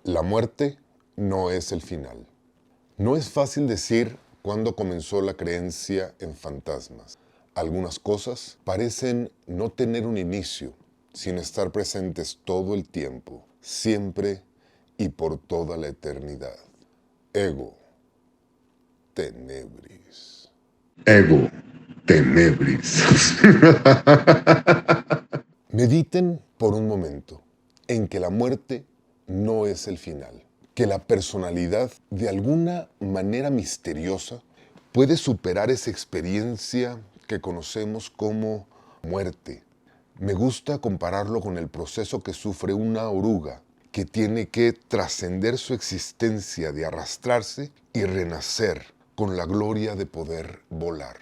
La muerte no es el final. No es fácil decir cuándo comenzó la creencia en fantasmas. Algunas cosas parecen no tener un inicio, sin estar presentes todo el tiempo, siempre y por toda la eternidad. Ego tenebris. Ego tenebris. Mediten por un momento en que la muerte no es el final, que la personalidad de alguna manera misteriosa puede superar esa experiencia que conocemos como muerte. Me gusta compararlo con el proceso que sufre una oruga que tiene que trascender su existencia de arrastrarse y renacer con la gloria de poder volar.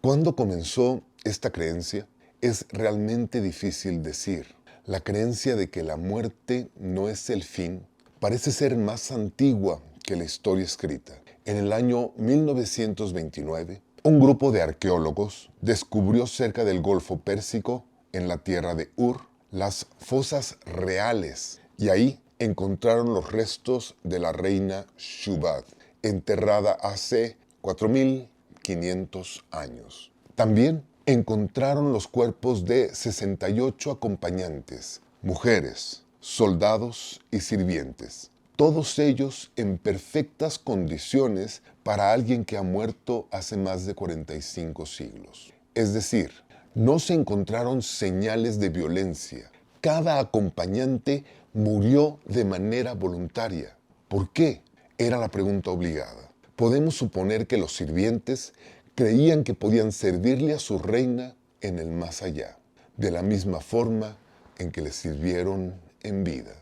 ¿Cuándo comenzó esta creencia? Es realmente difícil decir. La creencia de que la muerte no es el fin parece ser más antigua que la historia escrita. En el año 1929, un grupo de arqueólogos descubrió cerca del Golfo Pérsico, en la tierra de Ur, las fosas reales y ahí encontraron los restos de la reina Shubad, enterrada hace 4500 años. También encontraron los cuerpos de 68 acompañantes, mujeres, soldados y sirvientes, todos ellos en perfectas condiciones para alguien que ha muerto hace más de 45 siglos. Es decir, no se encontraron señales de violencia. Cada acompañante murió de manera voluntaria. ¿Por qué? Era la pregunta obligada. Podemos suponer que los sirvientes creían que podían servirle a su reina en el más allá, de la misma forma en que le sirvieron en vida.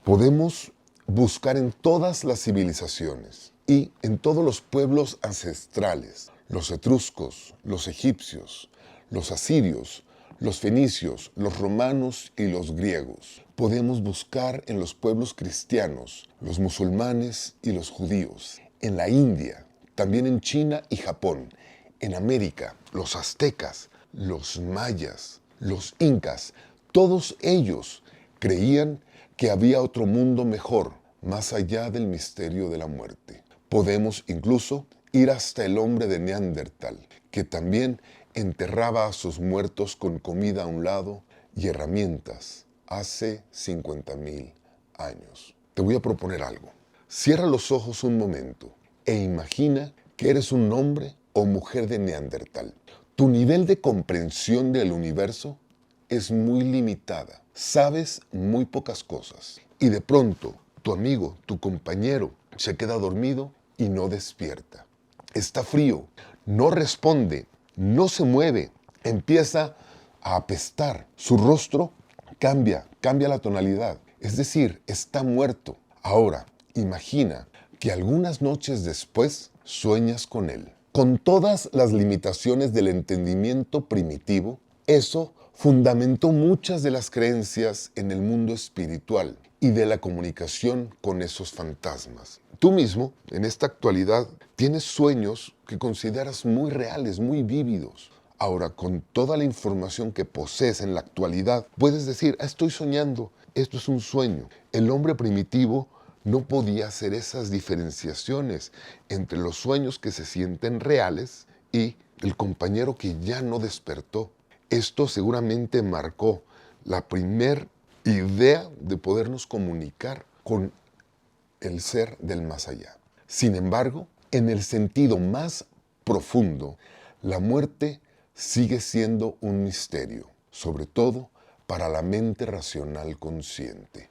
Podemos buscar en todas las civilizaciones y en todos los pueblos ancestrales, los etruscos, los egipcios, los asirios, los fenicios, los romanos y los griegos. Podemos buscar en los pueblos cristianos, los musulmanes y los judíos, en la India, también en China y Japón, en América, los aztecas, los mayas, los incas. Todos ellos creían que había otro mundo mejor, más allá del misterio de la muerte. Podemos incluso ir hasta el hombre de Neandertal, que también enterraba a sus muertos con comida a un lado y herramientas hace 50,000 años. Te voy a proponer algo. Cierra los ojos un momento e imagina que eres un hombre o mujer de Neandertal. Tu nivel de comprensión del universo es muy limitada. Sabes muy pocas cosas. Y de pronto, tu amigo, tu compañero, se queda dormido y no despierta. Está frío, no responde, no se mueve, empieza a apestar. Su rostro cambia la tonalidad. Es decir, está muerto. Ahora, imagina que algunas noches después sueñas con él. Con todas las limitaciones del entendimiento primitivo, eso fundamentó muchas de las creencias en el mundo espiritual y de la comunicación con esos fantasmas. Tú mismo, en esta actualidad, tienes sueños que consideras muy reales, muy vívidos. Ahora, con toda la información que posees en la actualidad, puedes decir, estoy soñando, esto es un sueño. El hombre primitivo no podía hacer esas diferenciaciones entre los sueños que se sienten reales y el compañero que ya no despertó. Esto seguramente marcó la primer idea de podernos comunicar con el ser del más allá. Sin embargo, en el sentido más profundo, la muerte sigue siendo un misterio, sobre todo para la mente racional consciente.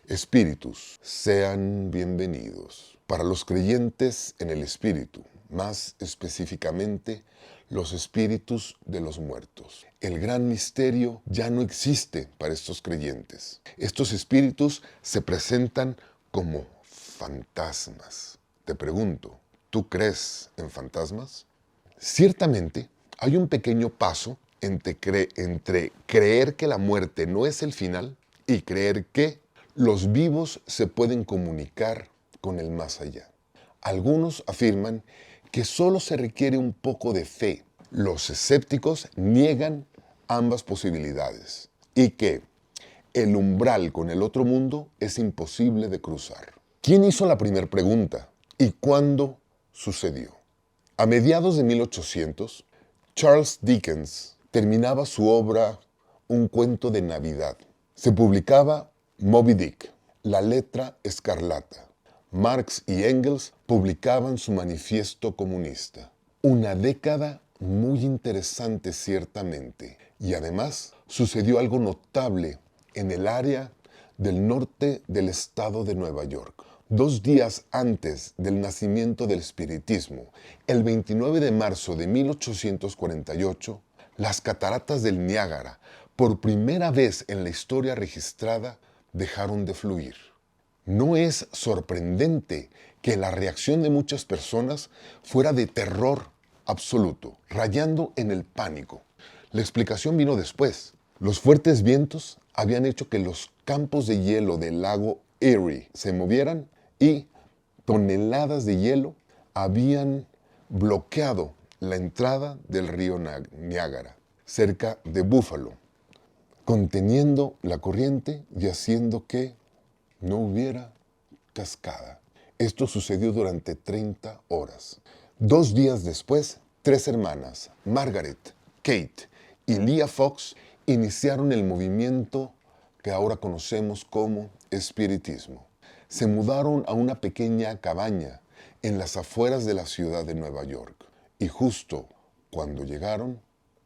Espíritus, sean bienvenidos. Para los creyentes en el espíritu, más específicamente los espíritus de los muertos. El gran misterio ya no existe para estos creyentes. Estos espíritus se presentan como fantasmas. Te pregunto, ¿tú crees en fantasmas? Ciertamente, hay un pequeño paso entre creer que la muerte no es el final y creer que los vivos se pueden comunicar con el más allá. Algunos afirman que solo se requiere un poco de fe. Los escépticos niegan ambas posibilidades y que el umbral con el otro mundo es imposible de cruzar. ¿Quién hizo la primera pregunta? ¿Y cuándo sucedió? A mediados de 1800, Charles Dickens terminaba su obra Un cuento de Navidad. Se publicaba Moby Dick, La letra escarlata. Marx y Engels publicaban su manifiesto comunista. Una década muy interesante ciertamente. Y además sucedió algo notable en el área del norte del estado de Nueva York. 2 días antes del nacimiento del espiritismo, el 29 de marzo de 1848, las cataratas del Niágara, por primera vez en la historia registrada, dejaron de fluir. No es sorprendente que la reacción de muchas personas fuera de terror absoluto, rayando en el pánico. La explicación vino después. Los fuertes vientos habían hecho que los campos de hielo del lago Erie se movieran y toneladas de hielo habían bloqueado la entrada del río Niágara, cerca de Buffalo, conteniendo la corriente y haciendo que no hubiera cascada. Esto sucedió durante 30 horas. 2 días después, 3 hermanas, Margaret, Kate y Leah Fox, iniciaron el movimiento que ahora conocemos como espiritismo. Se mudaron a una pequeña cabaña en las afueras de la ciudad de Nueva York. Y justo cuando llegaron,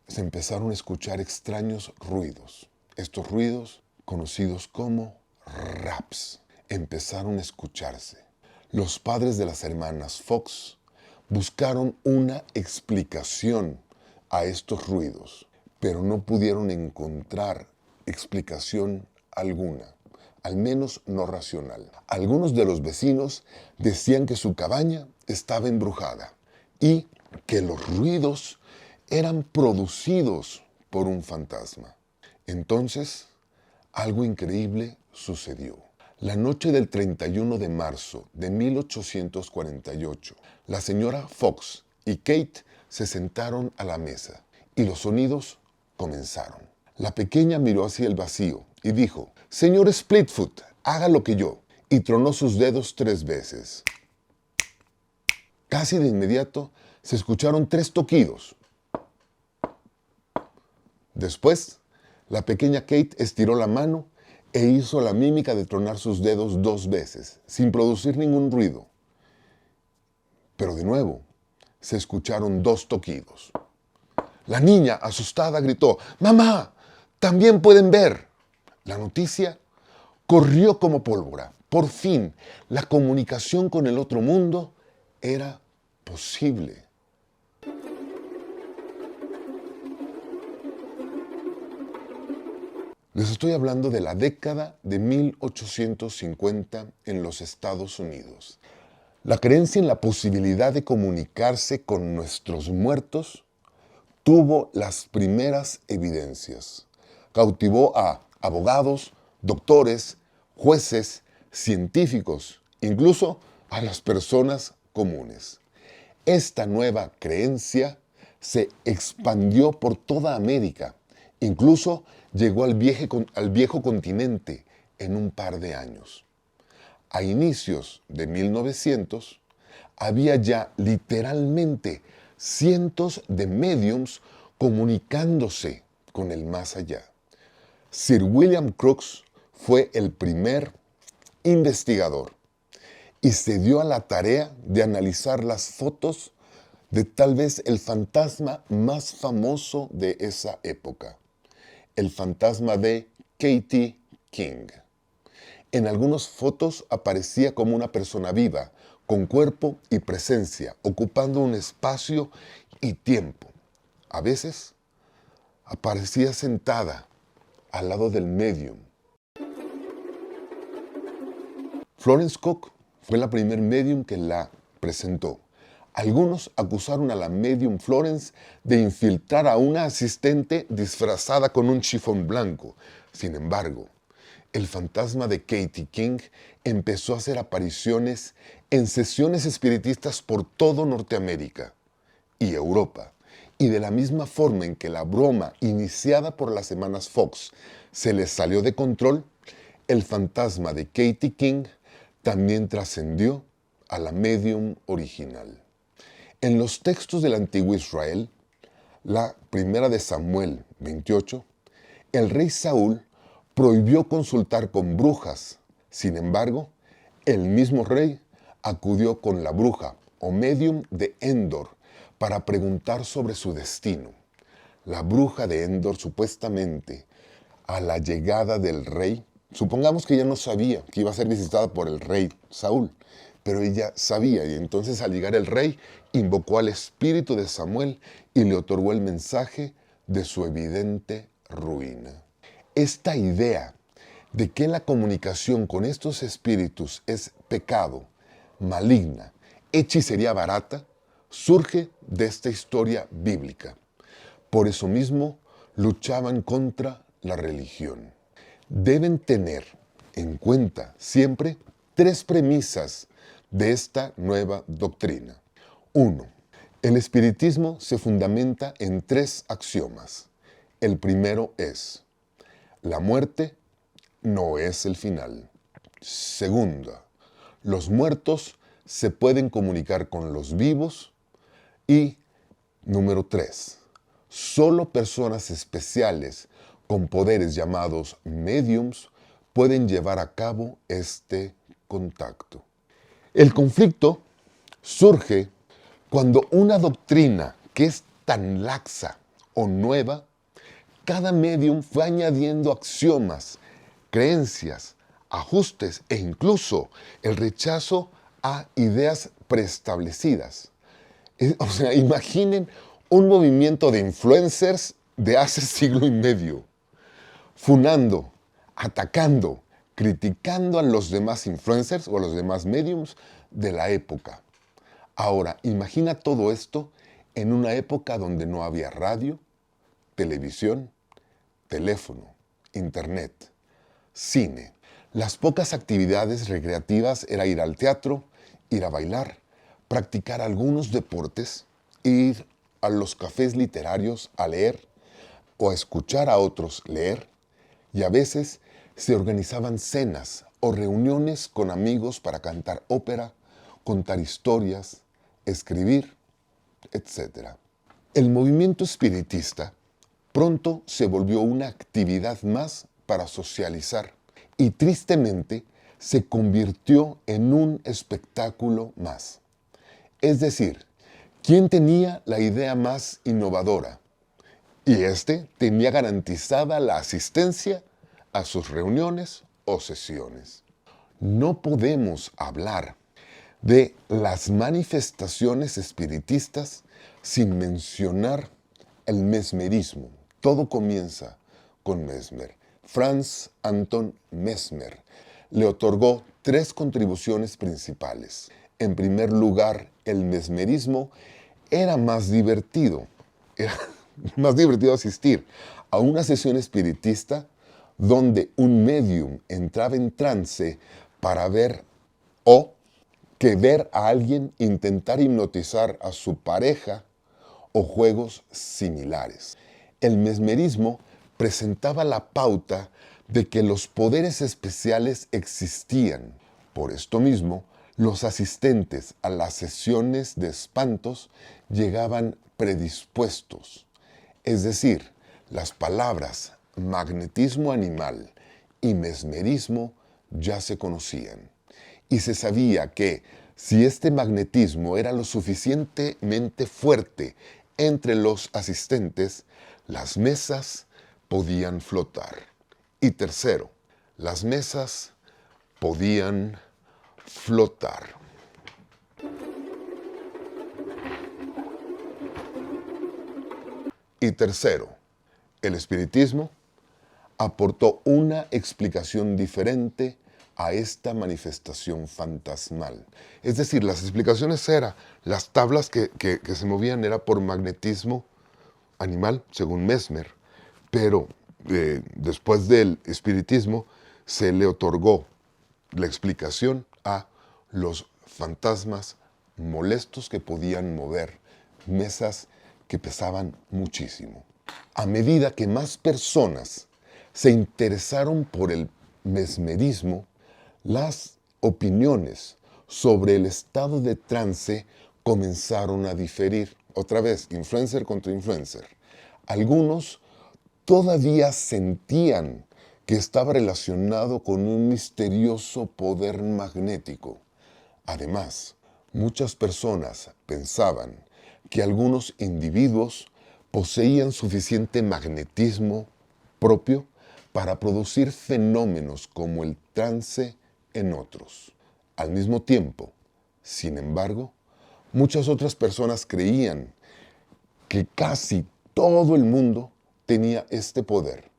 se empezaron a escuchar extraños ruidos. Estos ruidos, conocidos como raps, empezaron a escucharse. Los padres de las hermanas Fox buscaron una explicación a estos ruidos, pero no pudieron encontrar explicación alguna, al menos no racional. Algunos de los vecinos decían que su cabaña estaba embrujada y que los ruidos eran producidos por un fantasma. Entonces, algo increíble sucedió. La noche del 31 de marzo de 1848, la señora Fox y Kate se sentaron a la mesa y los sonidos comenzaron. La pequeña miró hacia el vacío y dijo: «Señor Splitfoot, haga lo que yo», y tronó sus dedos 3 veces. Casi de inmediato se escucharon 3 toquidos. Después, la pequeña Kate estiró la mano e hizo la mímica de tronar sus dedos 2 veces, sin producir ningún ruido. Pero de nuevo, se escucharon 2 toquidos. La niña, asustada, gritó: «¡Mamá! ¡También pueden ver!». La noticia corrió como pólvora. Por fin, la comunicación con el otro mundo era posible. Les estoy hablando de la década de 1850 en los Estados Unidos. La creencia en la posibilidad de comunicarse con nuestros muertos tuvo las primeras evidencias. Cautivó a abogados, doctores, jueces, científicos, incluso a las personas comunes. Esta nueva creencia se expandió por toda América, incluso llegó al viejo continente en un par de años. A inicios de 1900, había ya literalmente cientos de médiums comunicándose con el más allá. Sir William Crookes fue el primer investigador y se dio a la tarea de analizar las fotos de tal vez el fantasma más famoso de esa época, el fantasma de Katy King. En algunas fotos aparecía como una persona viva, con cuerpo y presencia, ocupando un espacio y tiempo. A veces aparecía sentada al lado del medium. Florence Cook fue la primer medium que la presentó. Algunos acusaron a la medium Florence de infiltrar a una asistente disfrazada con un chifón blanco. Sin embargo, el fantasma de Katy King empezó a hacer apariciones en sesiones espiritistas por todo Norteamérica y Europa, Y de la misma forma en que la broma iniciada por las hermanas Fox se les salió de control, el fantasma de Katie King también trascendió a la medium original. En los textos del antiguo Israel, la primera de Samuel 28, el rey Saúl prohibió consultar con brujas. Sin embargo, el mismo rey acudió con la bruja o medium de Endor para preguntar sobre su destino. La bruja de Endor supuestamente, a la llegada del rey, supongamos que ella no sabía que iba a ser visitada por el rey Saúl, pero ella sabía, y entonces al llegar el rey invocó al espíritu de Samuel y le otorgó el mensaje de su evidente ruina. Esta idea de que la comunicación con estos espíritus es pecado, maligna, hechicería barata, surge de esta historia bíblica. Por eso mismo luchaban contra la religión. Deben tener en cuenta siempre tres premisas de esta nueva doctrina. 1. El espiritismo se fundamenta en tres axiomas. El primero es: la muerte no es el final. Segunda, los muertos se pueden comunicar con los vivos. Y número 3, solo personas especiales con poderes llamados mediums pueden llevar a cabo este contacto. El conflicto surge cuando una doctrina que es tan laxa o nueva, cada medium fue añadiendo axiomas, creencias, ajustes e incluso el rechazo a ideas preestablecidas. O sea, imaginen un movimiento de influencers de hace siglo y medio, funando, atacando, criticando a los demás influencers o a los demás mediums de la época. Ahora, imagina todo esto en una época donde no había radio, televisión, teléfono, internet, cine. Las pocas actividades recreativas era ir al teatro, ir a bailar, practicar algunos deportes, ir a los cafés literarios a leer o a escuchar a otros leer, y a veces se organizaban cenas o reuniones con amigos para cantar ópera, contar historias, escribir, etc. El movimiento espiritista pronto se volvió una actividad más para socializar y tristemente se convirtió en un espectáculo más. Es decir, ¿quién tenía la idea más innovadora? Y este tenía garantizada la asistencia a sus reuniones o sesiones. No podemos hablar de las manifestaciones espiritistas sin mencionar el mesmerismo. Todo comienza con Mesmer. Franz Anton Mesmer le otorgó tres contribuciones principales. En primer lugar, el mesmerismo era más divertido. Era más divertido asistir a una sesión espiritista donde un medium entraba en trance para ver o que ver a alguien intentar hipnotizar a su pareja o juegos similares. El mesmerismo presentaba la pauta de que los poderes especiales existían. Por esto mismo, los asistentes a las sesiones de espantos llegaban predispuestos. Es decir, las palabras magnetismo animal y mesmerismo ya se conocían. Y se sabía que si este magnetismo era lo suficientemente fuerte entre los asistentes, las mesas podían flotar. Y tercero, las mesas podían flotar. Y tercero, el espiritismo aportó una explicación diferente a esta manifestación fantasmal. Es decir, las explicaciones eran, las tablas que se movían era por magnetismo animal, según Mesmer, pero después del espiritismo se le otorgó la explicación a los fantasmas molestos que podían mover mesas que pesaban muchísimo. A medida que más personas se interesaron por el mesmerismo, las opiniones sobre el estado de trance comenzaron a diferir. Otra vez, influencer contra influencer. Algunos todavía sentían que estaba relacionado con un misterioso poder magnético. Además, muchas personas pensaban que algunos individuos poseían suficiente magnetismo propio para producir fenómenos como el trance en otros. Al mismo tiempo, sin embargo, muchas otras personas creían que casi todo el mundo tenía este poder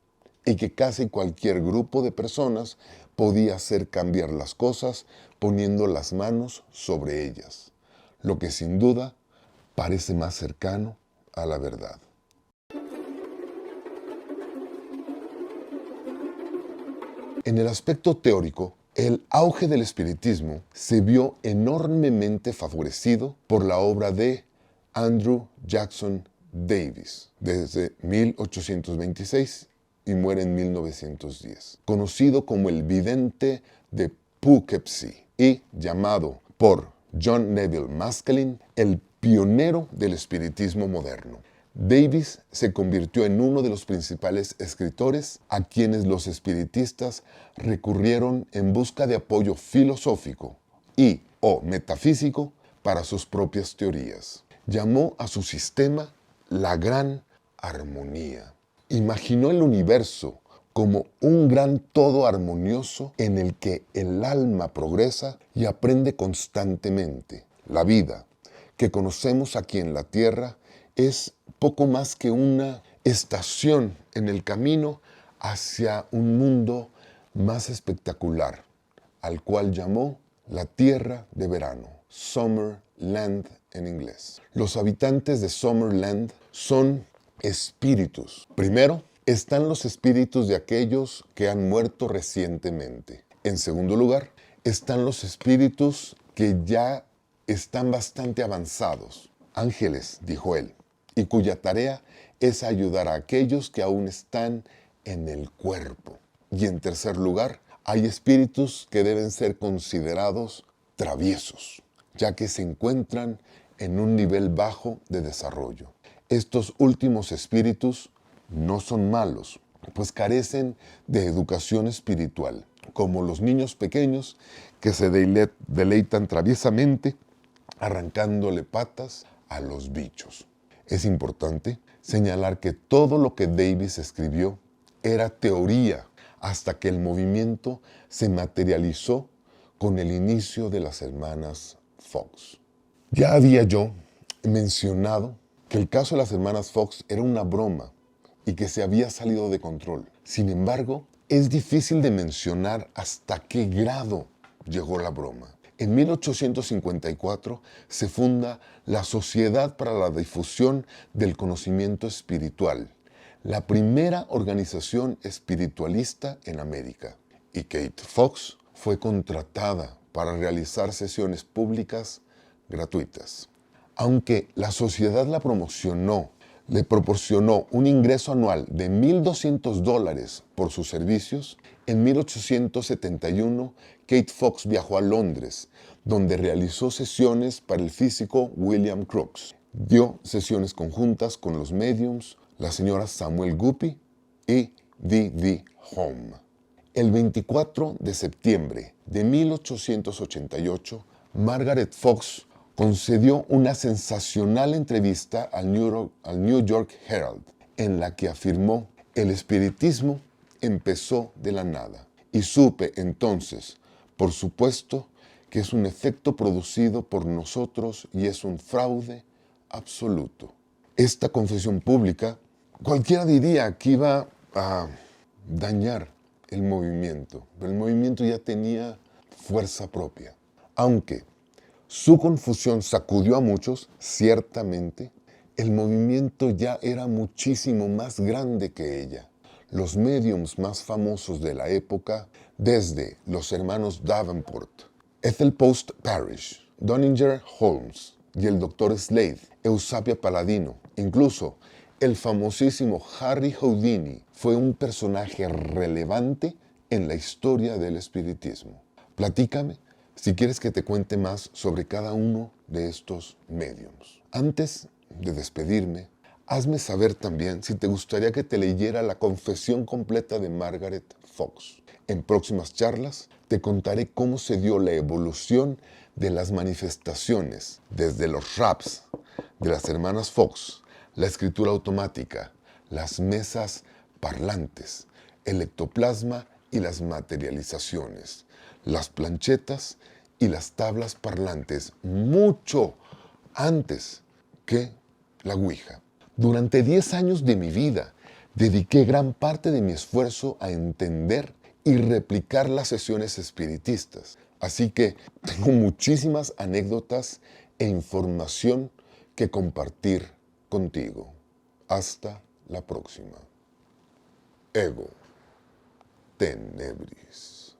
y que casi cualquier grupo de personas podía hacer cambiar las cosas poniendo las manos sobre ellas, lo que sin duda parece más cercano a la verdad. En el aspecto teórico, el auge del espiritismo se vio enormemente favorecido por la obra de Andrew Jackson Davis desde 1826 y muere en 1910, conocido como el vidente de Poughkeepsie y llamado por John Neville Maskelyne el pionero del espiritismo moderno. Davis se convirtió en uno de los principales escritores a quienes los espiritistas recurrieron en busca de apoyo filosófico o metafísico para sus propias teorías. Llamó a su sistema la Gran Armonía. Imaginó el universo como un gran todo armonioso en el que el alma progresa y aprende constantemente. La vida que conocemos aquí en la Tierra es poco más que una estación en el camino hacia un mundo más espectacular, al cual llamó la Tierra de Verano, Summerland en inglés. Los habitantes de Summerland son espíritus. Primero, están los espíritus de aquellos que han muerto recientemente. En segundo lugar, están los espíritus que ya están bastante avanzados. Ángeles, dijo él, y cuya tarea es ayudar a aquellos que aún están en el cuerpo. Y en tercer lugar, hay espíritus que deben ser considerados traviesos, ya que se encuentran en un nivel bajo de desarrollo. Estos últimos espíritus no son malos, pues carecen de educación espiritual, como los niños pequeños que se deleitan traviesamente arrancándole patas a los bichos. Es importante señalar que todo lo que Davis escribió era teoría hasta que el movimiento se materializó con el inicio de las hermanas Fox. Ya había yo mencionado que el caso de las hermanas Fox era una broma y que se había salido de control. Sin embargo, es difícil de mencionar hasta qué grado llegó la broma. En 1854 se funda la Sociedad para la Difusión del Conocimiento Espiritual, la primera organización espiritualista en América, y Kate Fox fue contratada para realizar sesiones públicas gratuitas. Aunque la sociedad la promocionó, le proporcionó un ingreso anual de $1,200 por sus servicios, en 1871 Kate Fox viajó a Londres, donde realizó sesiones para el físico William Crookes. Dio sesiones conjuntas con los mediums, la señora Samuel Guppy y D.D. Home. El 24 de septiembre de 1888, Margaret Fox concedió una sensacional entrevista al New York Herald, en la que afirmó: el espiritismo empezó de la nada. Y supe entonces, por supuesto, que es un efecto producido por nosotros y es un fraude absoluto. Esta confesión pública, cualquiera diría que iba a dañar el movimiento, pero el movimiento ya tenía fuerza propia. Aunque su confusión sacudió a muchos, ciertamente, el movimiento ya era muchísimo más grande que ella. Los médiums más famosos de la época, desde los hermanos Davenport, Ethel Post Parrish, Donninger Holmes y el Dr. Slade, Eusapia Paladino Incluso el famosísimo Harry Houdini fue un personaje relevante en la historia del espiritismo. Platícame si quieres que te cuente más sobre cada uno de estos médiums. Antes de despedirme, hazme saber también si te gustaría que te leyera la confesión completa de Margaret Fox. En próximas charlas te contaré cómo se dio la evolución de las manifestaciones, desde los raps de las hermanas Fox, la escritura automática, las mesas parlantes, el ectoplasma y las materializaciones, las planchetas y las tablas parlantes, mucho antes que la Ouija. Durante 10 años de mi vida, dediqué gran parte de mi esfuerzo a entender y replicar las sesiones espiritistas. Así que tengo muchísimas anécdotas e información que compartir contigo. Hasta la próxima. Ego Tenebris.